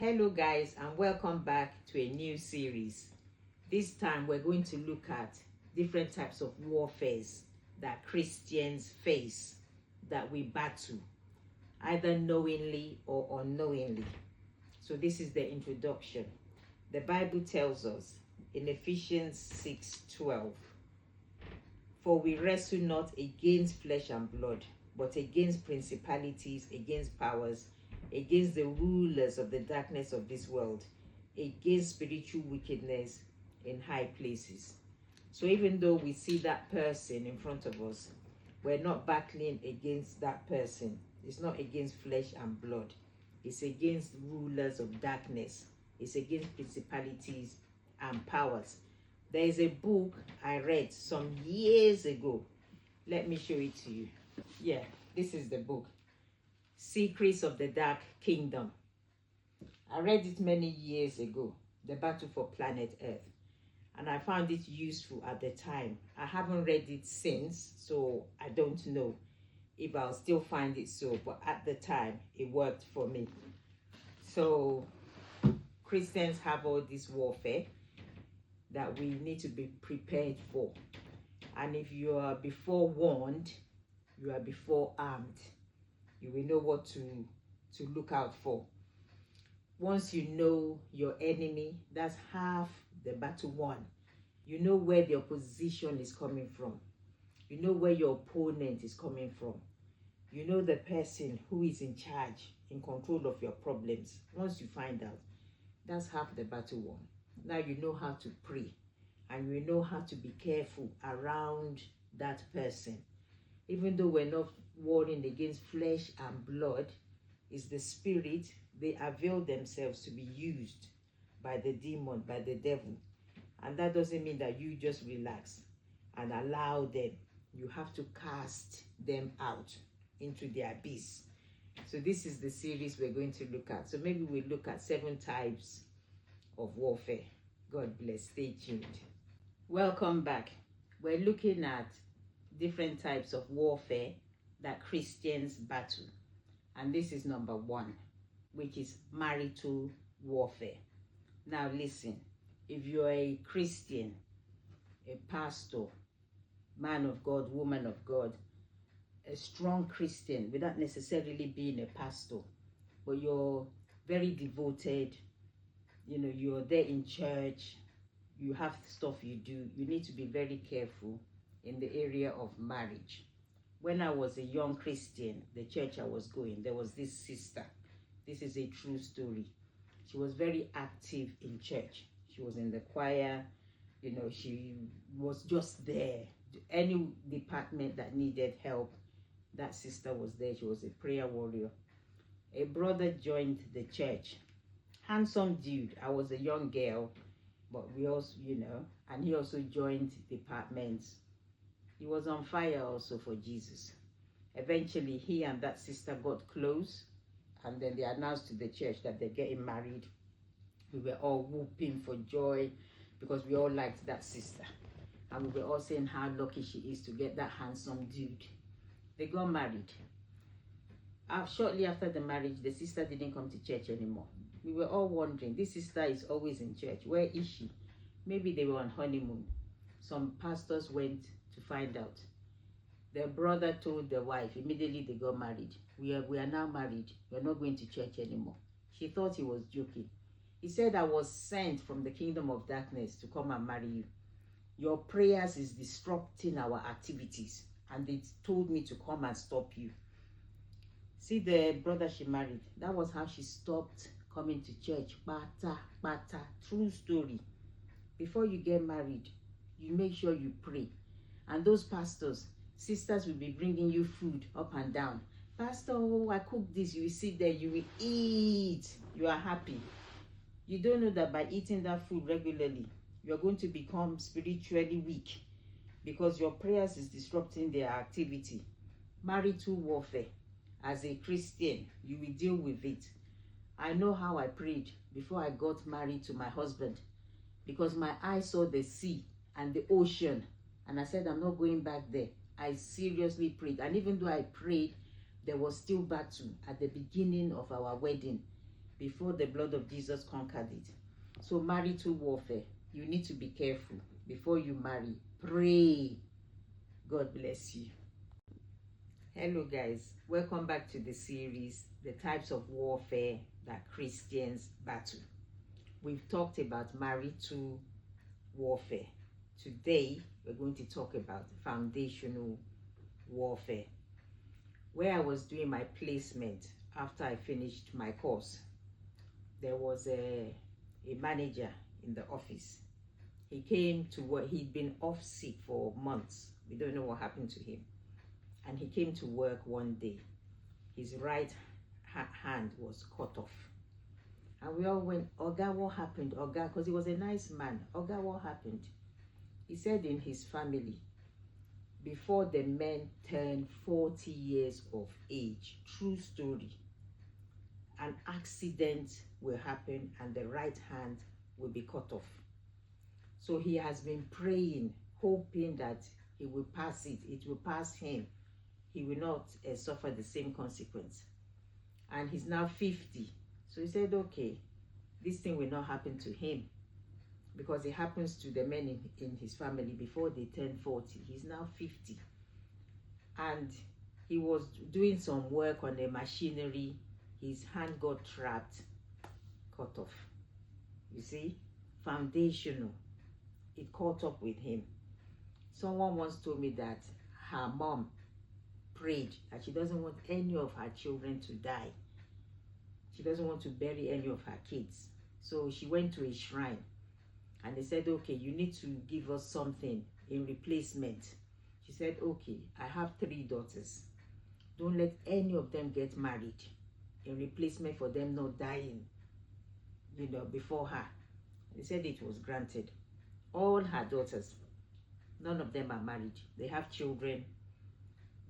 Hello guys, and welcome back to a new series. This time we're going to look at different types of warfares that Christians face, that we battle either knowingly or unknowingly. So this is the introduction. The Bible tells us in Ephesians 6:12, for we wrestle not against flesh and blood, but against principalities, against powers, against the rulers of the darkness of this world, against spiritual wickedness in high places. So even though we see that person in front of us, we're not battling against that person. It's not against flesh and blood. It's against rulers of darkness. It's against principalities and powers. There is a book I read some years ago. Let me show it to you. Yeah, this is the book. Secrets of the Dark Kingdom. I read it many years ago, The Battle for Planet Earth, and I found it useful at the time. I haven't read it since, so I don't know if I'll still find it so, but at the time it worked for me. So Christians have all this warfare that we need to be prepared for, and if you are before warned, you are before armed. You will know what to look out for. Once you know your enemy, that's half the battle won. You know where the opposition is coming from. You know where your opponent is coming from. You know the person who is in charge, in control of your problems. Once you find out, that's half the battle won. Now you know how to pray, and you know how to be careful around that person. Even though we're not warring against flesh and blood, it's the spirit. They avail themselves to be used by the demon, by the devil. And that doesn't mean that you just relax and allow them. You have to cast them out into the abyss. So this is the series we're going to look at. So maybe we'll look at 7 types of warfare. God bless. Stay tuned. Welcome back. We're looking at different types of warfare that Christians battle. And this is number 1, which is marital warfare. Now listen, if you're a Christian, a pastor, man of God, woman of God, a strong Christian without necessarily being a pastor, but you're very devoted, you're there in church, you have stuff you do, you need to be very careful in the area of marriage. When I was a young Christian, the church I was going, there was this sister. This is a true story. She was very active in church. She was in the choir, she was just there. Any department that needed help, that sister was there. She was a prayer warrior. A brother joined the church. Handsome dude. I was a young girl, but we also, and he also joined departments. He was on fire also for Jesus. Eventually, he and that sister got close, and then they announced to the church that they're getting married. We were all whooping for joy because we all liked that sister. And we were all saying how lucky she is to get that handsome dude. They got married. Shortly after the marriage, the sister didn't come to church anymore. We were all wondering, this sister is always in church. Where is she? Maybe they were on honeymoon. Some pastors went to find out. The brother told the wife, immediately they got married. We are now married. We're not going to church anymore. She thought he was joking. He said, I was sent from the kingdom of darkness to come and marry you. Your prayers is disrupting our activities, and they told me to come and stop you. See the brother she married, that was how she stopped coming to church. Bata, true story. Before you get married, you make sure you pray. And those pastors, sisters will be bringing you food up and down. Pastor, I cooked this. You will sit there, you will eat. You are happy. You don't know that by eating that food regularly, you're going to become spiritually weak because your prayers is disrupting their activity. Marital warfare. As a Christian, you will deal with it. I know how I prayed before I got married to my husband, because my eyes saw the sea and the ocean, and I said, I'm not going back there. I seriously prayed, and even though I prayed, there was still battle at the beginning of our wedding, before the blood of Jesus conquered it. So marital warfare, you need to be careful before you marry. Pray. God bless you. Hello guys, welcome back to the series, the types of warfare that Christians battle. We've talked about marital warfare. Today we're going to talk about foundational warfare. Where I was doing my placement after I finished my course, there was a manager in the office. He came to work. He'd been off sick for months. We don't know what happened to him. And he came to work one day. His right hand was cut off. And we all went, Oga, what happened? Oga, because he was a nice man. Oga, what happened? He said in his family, before the men turn 40 years of age, true story, an accident will happen and the right hand will be cut off. So he has been praying, hoping that he will pass it. It will pass him. He will not suffer the same consequence. And he's now 50. So he said, okay, this thing will not happen to him, because it happens to the men in his family before they turn 40. He's now 50. And he was doing some work on the machinery. His hand got trapped, cut off. You see, foundational. It caught up with him. Someone once told me that her mom prayed that she doesn't want any of her children to die. She doesn't want to bury any of her kids. So she went to a shrine and they said, okay, you need to give us something in replacement. She said, okay, I have 3 daughters. Don't let any of them get married in replacement for them not dying, before her. They said it was granted. All her daughters, none of them are married. They have children,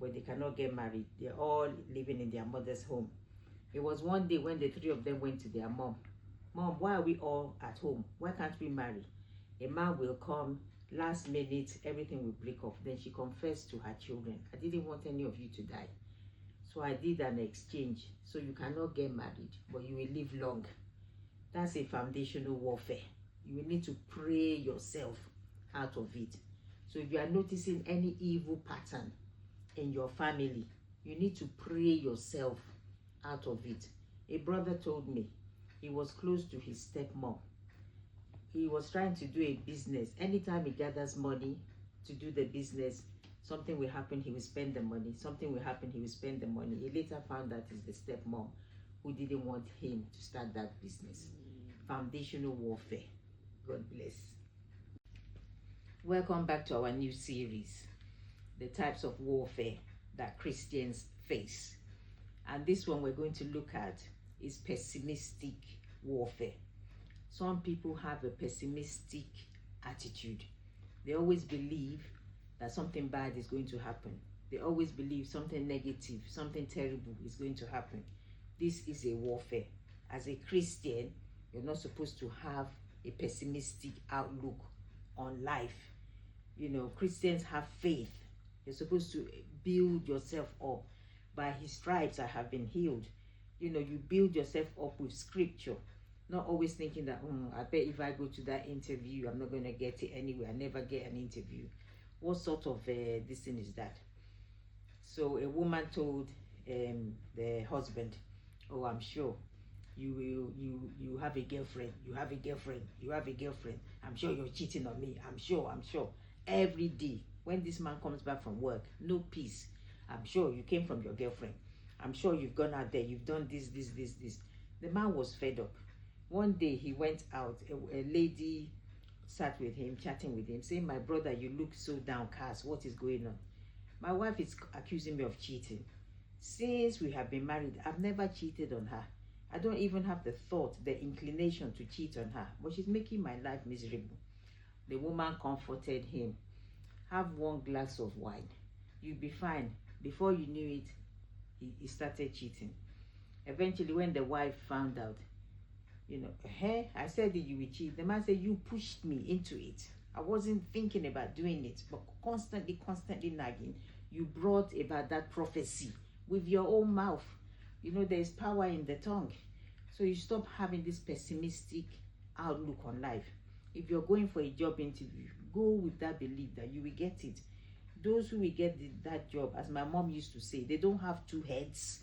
but they cannot get married. They're all living in their mother's home. It was one day when the 3 of them went to their mom. Mom, why are we all at home? Why can't we marry? A man will come, last minute, everything will break off. Then she confessed to her children, I didn't want any of you to die. So I did an exchange. So you cannot get married, but you will live long. That's a foundational warfare. You will need to pray yourself out of it. So if you are noticing any evil pattern in your family, you need to pray yourself out of it. A brother told me he was close to his stepmom. He was trying to do a business. Anytime he gathers money to do the business, something will happen, he will spend the money. Something will happen, he will spend the money. He later found out it's the stepmom who didn't want him to start that business. Foundational warfare. God bless. Welcome back to our new series, the types of warfare that Christians face. And this one we're going to look at is pessimistic warfare. Some people have a pessimistic attitude. They always believe that something bad is going to happen. They always believe something negative, something terrible is going to happen. This is a warfare. As a Christian, you're not supposed to have a pessimistic outlook on life. Christians have faith. You're supposed to build yourself up. By his stripes I have been healed. You build yourself up with scripture. Not always thinking that, I bet if I go to that interview, I'm not going to get it anyway. I never get an interview. What sort of this thing is that? So a woman told the husband, oh, I'm sure you have a girlfriend. You have a girlfriend. You have a girlfriend. I'm sure you're cheating on me. I'm sure. Every day, when this man comes back from work, no peace. I'm sure you came from your girlfriend. I'm sure you've gone out there. You've done this. The man was fed up. One day he went out. A lady sat with him, chatting with him, saying, my brother, you look so downcast. What is going on? My wife is accusing me of cheating. Since we have been married, I've never cheated on her. I don't even have the thought, the inclination to cheat on her. But she's making my life miserable. The woman comforted him. Have 1 glass of wine. You'll be fine. Before you knew it, he started cheating. Eventually, when the wife found out, hey, I said that you will cheat. The man said, you pushed me into it. I wasn't thinking about doing it, but constantly nagging. You brought about that prophecy with your own mouth. There's power in the tongue. So you stop having this pessimistic outlook on life. If you're going for a job interview, go with that belief that you will get it. Those who will get that job, as my mom used to say, they don't have two heads.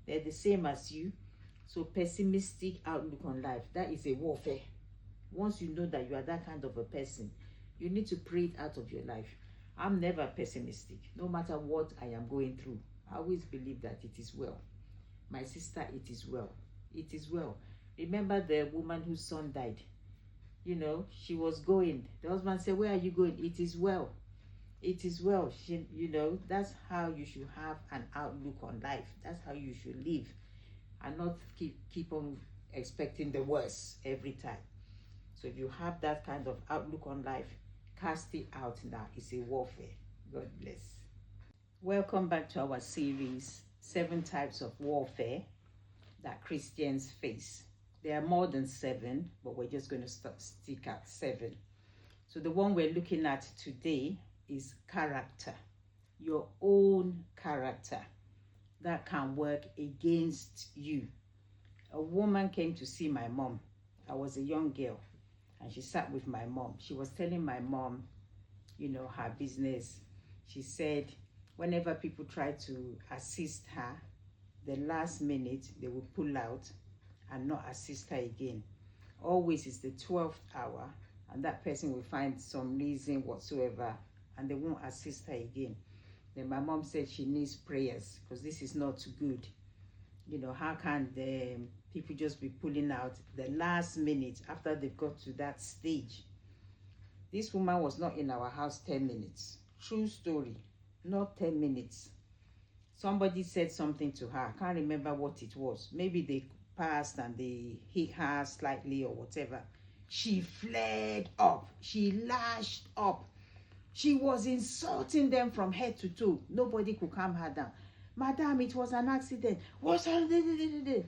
They're the same as you. So pessimistic outlook on life, that is a warfare. Once you know that you are that kind of a person, you need to pray it out of your life. I'm never pessimistic. No matter what I am going through, I always believe that it is well. My sister, it is well. It is well. Remember the woman whose son died? You know, she was going. The husband said, "Where are you going?" "It is well. It is well." That's how you should have an outlook on life. That's how you should live, and not keep on expecting the worst every time. So if you have that kind of outlook on life, cast it out now. It's a warfare. God bless. Welcome back to our series, 7 types of warfare that Christians face. There are more than 7, but we're just going to stick at 7. So the one we're looking at today is character. Your own character that can work against you. A woman came to see my mom. I was a young girl, and she sat with my mom. She was telling my mom, her business. She said whenever people try to assist her, the last minute they will pull out and not assist her again. Always is the 12th hour, and that person will find some reason whatsoever, and they won't assist her again. Then my mom said she needs prayers, because this is not good. How can the people just be pulling out the last minute after they've got to that stage? This woman was not in our house 10 minutes. True story. Not 10 minutes. Somebody said something to her. I can't remember what it was. Maybe they passed and they hit her slightly or whatever. She flared up. She lashed up. She was insulting them from head to toe. Nobody could calm her down. "Madam, it was an accident. What's happening?"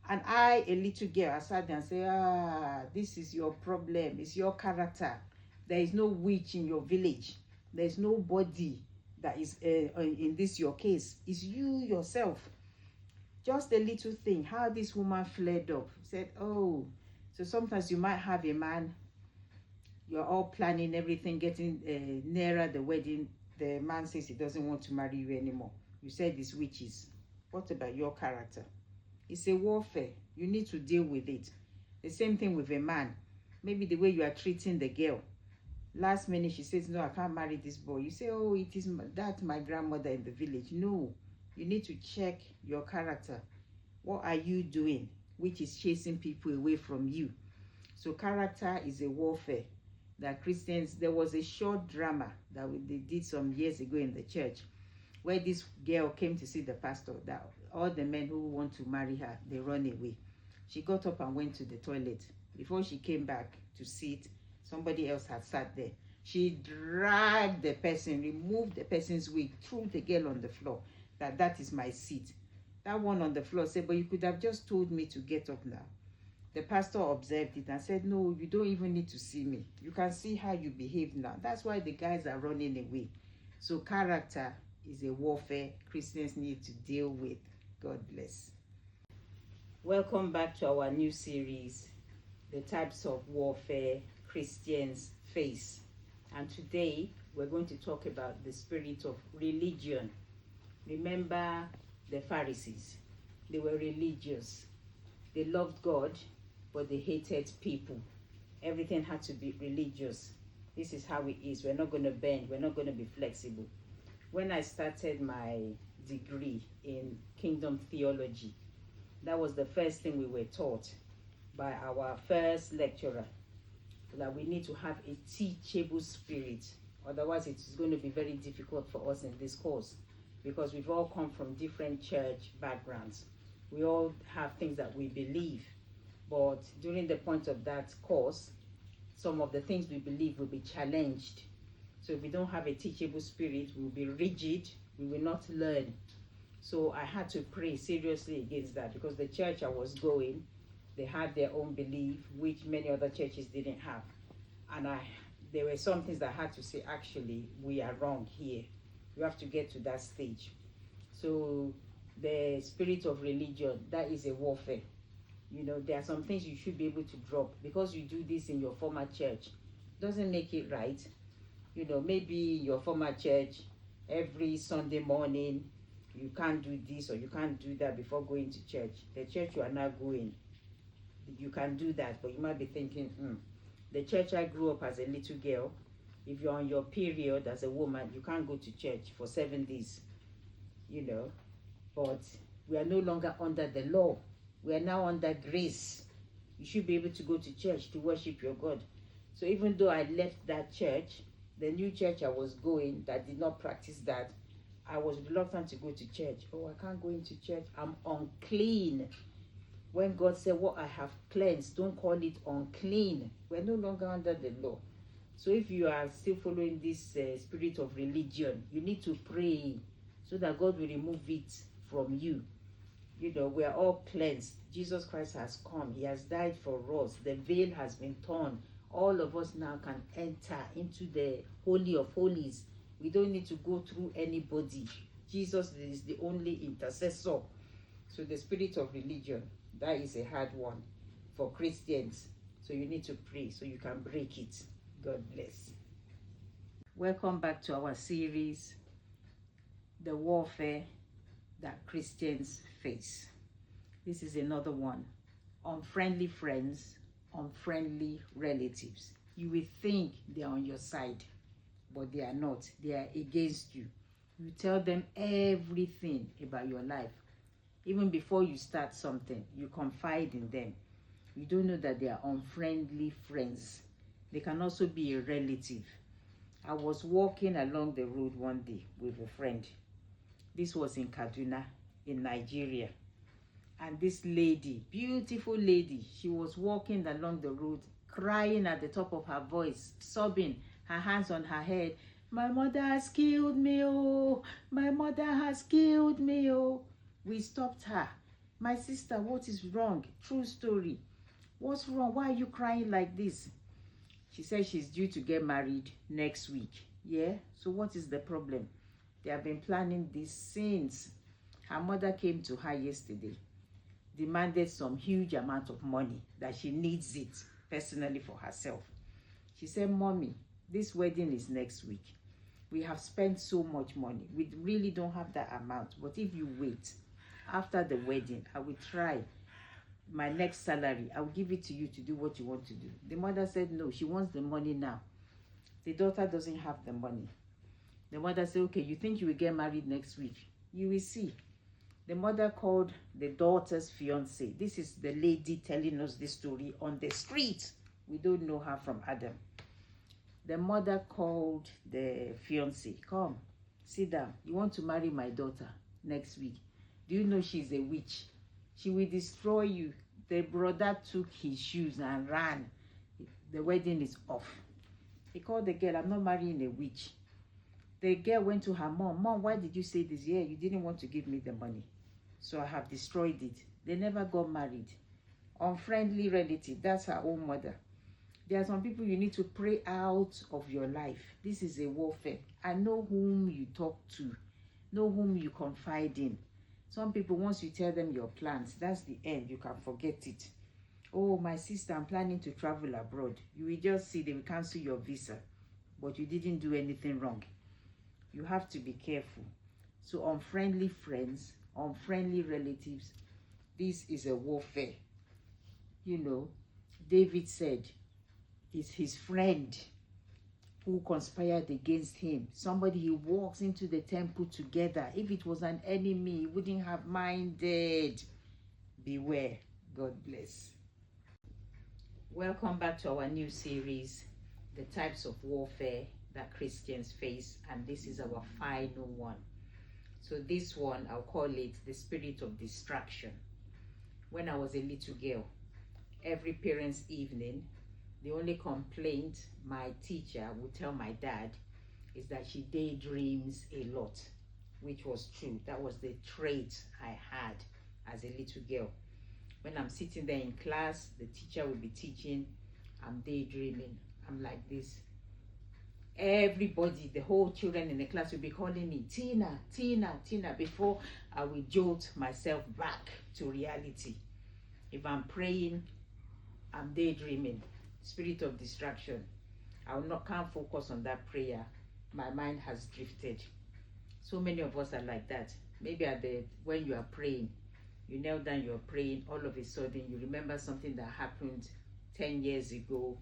And I, a little girl, I sat there and said, this is your problem. It's your character. There is no witch in your village. There is nobody that is in this your case. It's you yourself. Just a little thing. How this woman flared up. Said, "Oh, so sometimes you might have a man. You're all planning everything, getting nearer the wedding. The man says he doesn't want to marry you anymore. You said it's witches. What about your character?" It's a warfare. You need to deal with it. The same thing with a man. Maybe the way you are treating the girl. Last minute she says, "No, I can't marry this boy." You say, "Oh, it is that my grandmother in the village." No, you need to check your character. What are you doing which is chasing people away from you? So character is a warfare that Christians, there was a short drama that they did some years ago in the church, where this girl came to see the pastor, that all the men who want to marry her, they run away. She got up and went to the toilet. Before she came back to sit, somebody else had sat there. She dragged the person, removed the person's wig, threw the girl on the floor. That is my seat. That one on the floor said, "But you could have just told me to get up now." The pastor observed it and said, "No, you don't even need to see me. You can see how you behave now." That's why the guys are running away. So character is a warfare Christians need to deal with. God bless. Welcome back to our new series, the types of warfare Christians face. And today we're going to talk about the spirit of religion. Remember the Pharisees. They were religious. They loved God, but they hated people. Everything had to be religious. This is how it is. We're not going to bend. We're not going to be flexible. When I started my degree in kingdom theology, that was the first thing we were taught by our first lecturer, that we need to have a teachable spirit. Otherwise, it's going to be very difficult for us in this course, because we've all come from different church backgrounds. We all have things that we believe, but during the point of that course, some of the things we believe will be challenged. So if we don't have a teachable spirit, we'll be rigid, we will not learn. So I had to pray seriously against that, because the church I was going, they had their own belief, which many other churches didn't have. And there were some things that I had to say, actually, we are wrong here. You have to get to that stage. So the spirit of religion, that is a warfare. You know, there are some things you should be able to drop because you do this in your former church. Doesn't make it right. You know, maybe your former church, every Sunday morning, you can't do this or you can't do that before going to church. The church you are now going, you can do that, but you might be thinking, the church I grew up as a little girl, if you're on your period as a woman, you can't go to church for 7 days, you know. But we are no longer under the law. We are now under grace. You should be able to go to church to worship your God. So even though I left that church, the new church I was going that did not practice that, I was reluctant to go to church. Oh, I can't go into church. I'm unclean. When God said, what I have cleansed, don't call it unclean. We're no longer under the law. So if you are still following this spirit of religion, you need to pray so that God will remove it from you. You know, we are all cleansed. Jesus Christ has come. He has died for us. The veil has been torn. All of us now can enter into the Holy of Holies. We don't need to go through anybody. Jesus is the only intercessor. So the spirit of religion, that is a hard one for Christians. So you need to pray so you can break it. God bless. Welcome back to our series, The Warfare That Christians Face. This is another one. Unfriendly friends, unfriendly relatives. You will think they are on your side, but they are not. They are against you. You tell them everything about your life. Even before you start something, you confide in them. You don't know that they are unfriendly friends. They can also be a relative. I was walking along the road one day with a friend. This was in Kaduna, in Nigeria. And this lady, beautiful lady, she was walking along the road, crying at the top of her voice, sobbing, her hands on her head. My mother has killed me, oh. My mother has killed me, oh. We stopped her. My sister, what is wrong? True story. What's wrong? Why are you crying like this? She said she's due to get married next week. Yeah? So what is the problem? They have been planning this since. Her mother came to her yesterday, demanded some huge amount of money, that she needs it personally for herself. She said, Mommy, this wedding is next week. We have spent so much money. We really don't have that amount. But if you wait, after the wedding, I will try. My next salary, I will give it to you to do what you want to do. The mother said no, she wants the money now. The daughter doesn't have the money. The mother said, okay, you think you will get married next week? You will see. The mother called the daughter's fiance. This is the lady telling us this story on the street. We don't know her from Adam. The mother called the fiance. Come, sit down. You want to marry my daughter next week. Do you know she's a witch? She will destroy you. The brother took his shoes and ran. The wedding is off. He called the girl, I'm not marrying a witch. The girl went to her mom. Mom, why did you say this? Yeah, you didn't want to give me the money. So I have destroyed it. They never got married. Unfriendly relative, that's her own mother. There are some people you need to pray out of your life. This is a warfare. I know whom you talk to. Know whom you confide in. Some people, once you tell them your plans, that's the end. You can forget it. Oh, my sister, I'm planning to travel abroad. You will just see they will cancel your visa. But you didn't do anything wrong. You have to be careful. So unfriendly friends, unfriendly relatives, this is a warfare. You know, David said, it's his friend who conspired against him. Somebody he walks into the temple together. If it was an enemy, he wouldn't have minded. Beware. God bless. Welcome back to our new series, The Types of Warfare That Christians Face. And this is our final one. So this one, I'll call it the spirit of distraction. When I was a little girl, every parent's evening, the only complaint my teacher would tell my dad is that she daydreams a lot, which was true. That was the trait I had as a little girl. When I'm sitting there in class, the teacher will be teaching, I'm daydreaming. I'm like this. Everybody, the whole children in the class will be calling me Tina, Tina, Tina, before I will jolt myself back to reality. If I'm praying, I'm daydreaming. Spirit of distraction. Can't focus on that prayer. My mind has drifted. So many of us are like that. Maybe when you are praying, you kneel down, you're praying, all of a sudden you remember something that happened 10 years ago.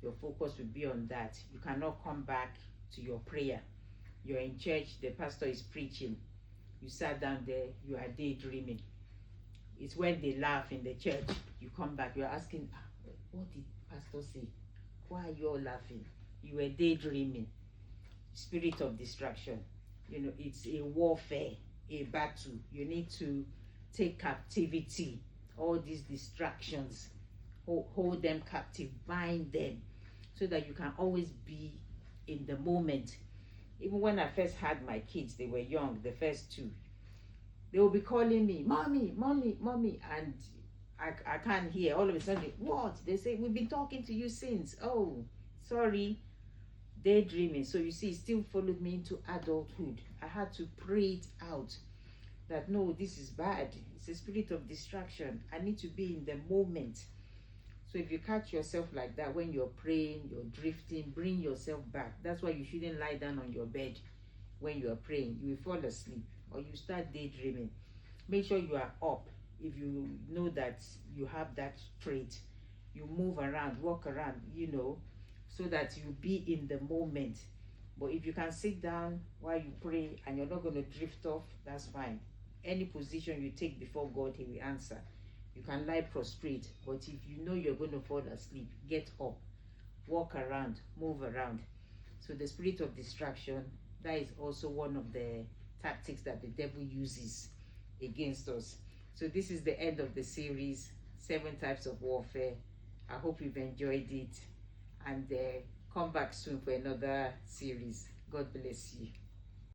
Your focus will be on that. You cannot come back to your prayer. You're in church, the pastor is preaching. You sat down there, you are daydreaming. It's when they laugh in the church, you come back, you're asking, what did pastor say? Why are you all laughing? You were daydreaming. Spirit of distraction. It's a warfare, a battle. You need to take captivity all these distractions, hold them captive, bind them, so that you can always be in the moment. Even when I first had my kids, they were young, the first two, they will be calling me, mommy, mommy, mommy, and I can't hear. All of a sudden, what? They say, we've been talking to you since. Oh, sorry. Daydreaming. So you see, it still followed me into adulthood. I had to pray it out that no, this is bad. It's a spirit of distraction. I need to be in the moment. So if you catch yourself like that when you're praying, you're drifting, bring yourself back. That's why you shouldn't lie down on your bed when you're praying. You will fall asleep or you start daydreaming. Make sure you are up. If you know that you have that trait, you move around, walk around, so that you be in the moment. But if you can sit down while you pray and you're not going to drift off, that's fine. Any position you take before God, He will answer. You can lie prostrate, but if you know you're going to fall asleep, get up, walk around, move around. So the spirit of distraction, that is also one of the tactics that the devil uses against us. So this is the end of the series, 7 types of warfare. I hope you've enjoyed it, and come back soon for another series. God bless you.